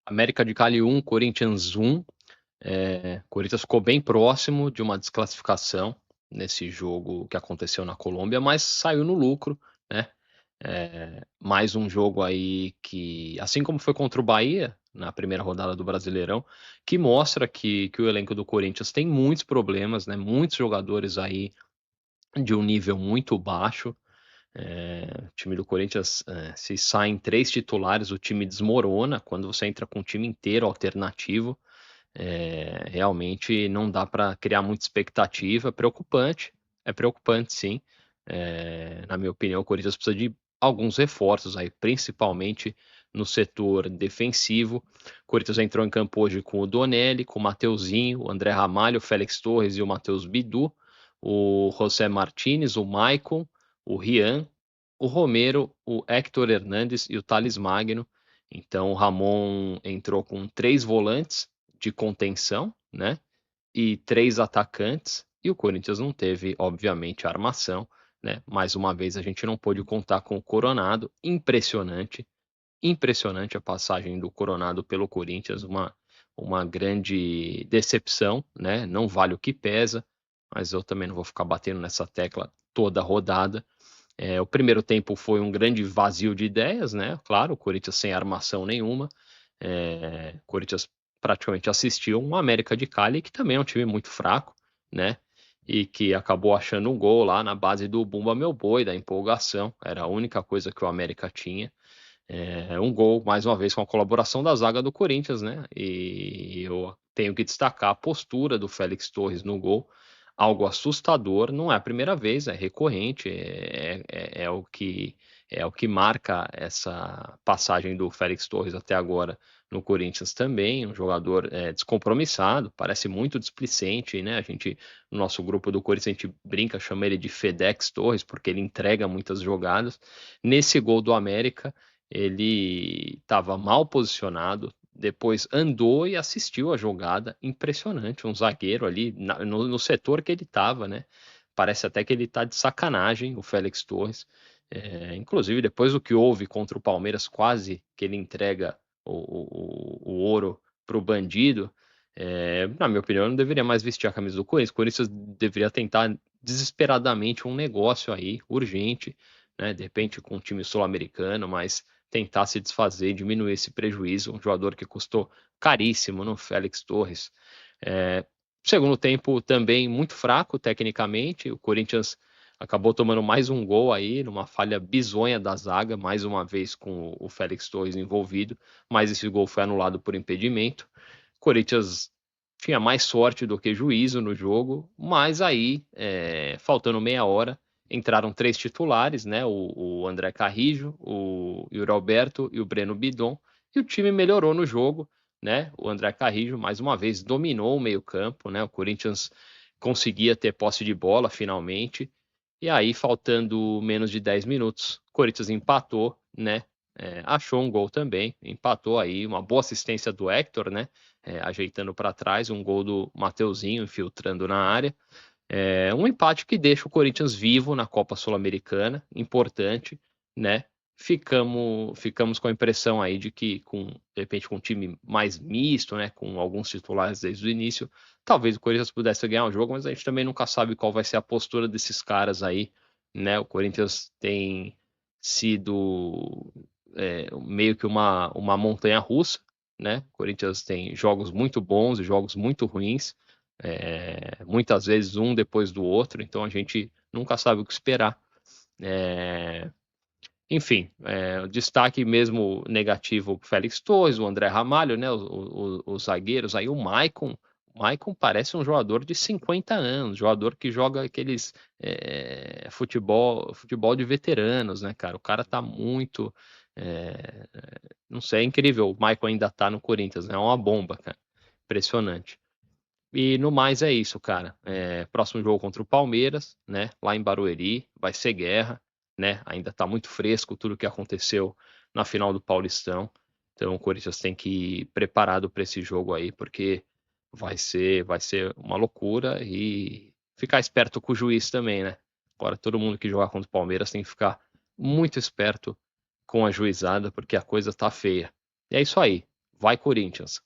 América de Cali 1, Corinthians 1. Corinthians ficou bem próximo de uma desclassificação nesse jogo que aconteceu na Colômbia, mas saiu no lucro, né? Mais um jogo aí que, assim como foi contra o Bahia na primeira rodada do Brasileirão, que mostra que o elenco do Corinthians tem muitos problemas, né? Muitos jogadores aí de um nível muito baixo. O time do Corinthians, se saem 3 titulares, o time desmorona. Quando você entra com um time inteiro alternativo, realmente não dá para criar muita expectativa. É preocupante sim. Na minha opinião, o Corinthians precisa de alguns reforços aí, principalmente no setor defensivo. O Corinthians entrou em campo hoje com o Donelli, com o Mateuzinho, o André Ramalho, o Félix Torres e o Matheus Bidu, o José Martinez, o Maicon, o Rian, o Romero, o Héctor Hernandes e o Thales Magno. Então o Ramon entrou com 3 volantes de contenção, né? E 3 atacantes. E o Corinthians não teve, obviamente, a armação, né? Mais uma vez a gente não pôde contar com o Coronado. Impressionante, impressionante a passagem do Coronado pelo Corinthians, uma grande decepção, né? Não vale o que pesa, mas eu também não vou ficar batendo nessa tecla toda a rodada. O primeiro tempo foi um grande vazio de ideias, né? Claro, o Corinthians sem armação nenhuma. O Corinthians praticamente assistiu um América de Cali, que também é um time muito fraco, né? E que acabou achando um gol lá na base do Bumba Meu Boi, da empolgação. Era a única coisa que o América tinha. Um gol, mais uma vez, com a colaboração da zaga do Corinthians, né? E eu tenho que destacar a postura do Félix Torres no gol, algo assustador. Não é a primeira vez, é recorrente, é o que marca essa passagem do Félix Torres até agora no Corinthians também. Um jogador descompromissado, parece muito displicente, né? No nosso grupo do Corinthians, a gente brinca, chama ele de Fedex Torres, porque ele entrega muitas jogadas. Nesse gol do América, ele estava mal posicionado, depois andou e assistiu a jogada. Impressionante, um zagueiro ali no setor que ele estava, né? Parece até que ele está de sacanagem, o Félix Torres. Inclusive, depois do que houve contra o Palmeiras, quase que ele entrega o ouro para o bandido. Na minha opinião, não deveria mais vestir a camisa do Corinthians. O Corinthians deveria tentar desesperadamente um negócio aí, urgente, né? De repente com um time sul-americano, mas tentar se desfazer, diminuir esse prejuízo. Um jogador que custou caríssimo no Félix Torres. Segundo tempo também muito fraco tecnicamente. O Corinthians acabou tomando mais um gol aí, numa falha bizonha da zaga, mais uma vez com o Félix Torres envolvido, mas esse gol foi anulado por impedimento. O Corinthians tinha mais sorte do que juízo no jogo, mas aí, faltando meia hora, entraram 3 titulares, né? O André Carrijo, o Yuri Alberto e o Breno Bidon, e o time melhorou no jogo, né? O André Carrijo, mais uma vez, dominou o meio-campo, né? O Corinthians conseguia ter posse de bola finalmente, e aí, faltando menos de 10 minutos, o Corinthians empatou, né? Achou um gol também, empatou aí, uma boa assistência do Héctor, né? Ajeitando para trás, um gol do Mateuzinho infiltrando na área. Um empate que deixa o Corinthians vivo na Copa Sul-Americana, importante, né? Ficamos com a impressão aí de que, de repente, com um time mais misto, né? Com alguns titulares desde o início, talvez o Corinthians pudesse ganhar o jogo, mas a gente também nunca sabe qual vai ser a postura desses caras aí, né? O Corinthians tem sido meio que uma montanha russa, né? O Corinthians tem jogos muito bons e jogos muito ruins, muitas vezes um depois do outro, então a gente nunca sabe o que esperar. Enfim, o destaque mesmo negativo para o Félix Torres, o André Ramalho, né, os zagueiros, aí o Maicon parece um jogador de 50 anos, jogador que joga aqueles futebol de veteranos, né, cara? O cara tá muito, é, não sei, é incrível. O Maicon ainda tá no Corinthians, né? É uma bomba, cara. Impressionante. E no mais é isso, cara. Próximo jogo contra o Palmeiras, né? Lá em Barueri, vai ser guerra, né? Ainda tá muito fresco tudo o que aconteceu na final do Paulistão. Então o Corinthians tem que ir preparado para esse jogo aí, porque vai ser uma loucura e ficar esperto com o juiz também, né? Agora todo mundo que jogar contra o Palmeiras tem que ficar muito esperto com a juizada, porque a coisa tá feia. E é isso aí. Vai Corinthians!